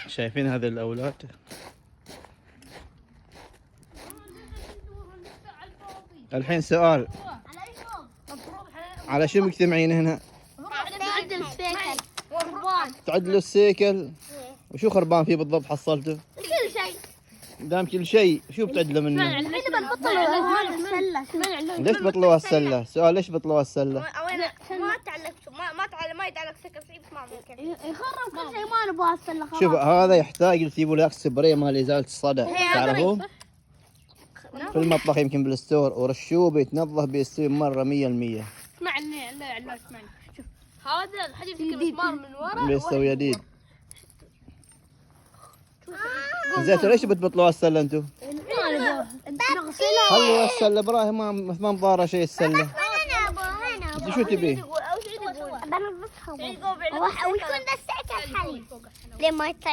شايفين هذا الأولاد؟ الحين سؤال، على شو مجتمعين هنا؟ تعدلوا السيكل. وشو خربان فيه بالضبط حصلته؟ كل شيء. دام كل شيء شو بتعدلوا منه؟ الحين بنبطلوا السلة. ليش بطلوها السلة؟ سؤال، ليش بطلوها السلة؟ ما يتعلق سكر صعيب ما ممكن يخرب كل شيء، ما نبغى السلة خلاص. شوف هذا يحتاج تجيبوا له سبراي مال إزالة الصدى، تعرفون؟ في المطبخ يمكن بالستور، ورشوه بيتنظف بيستوي مرة 100%. اسمعني لا اسمعني. شوف هذا الحديد فيه مسمار من ورا بيستوي جديد. زين ليش بتبطلوها السلة انتم؟ نغسلها. خلوا السلة ابراهيم، ما مضاره شيء السلة. انت شو تبي؟ بنظفها ويكون بس ساعة الحل لما يطلع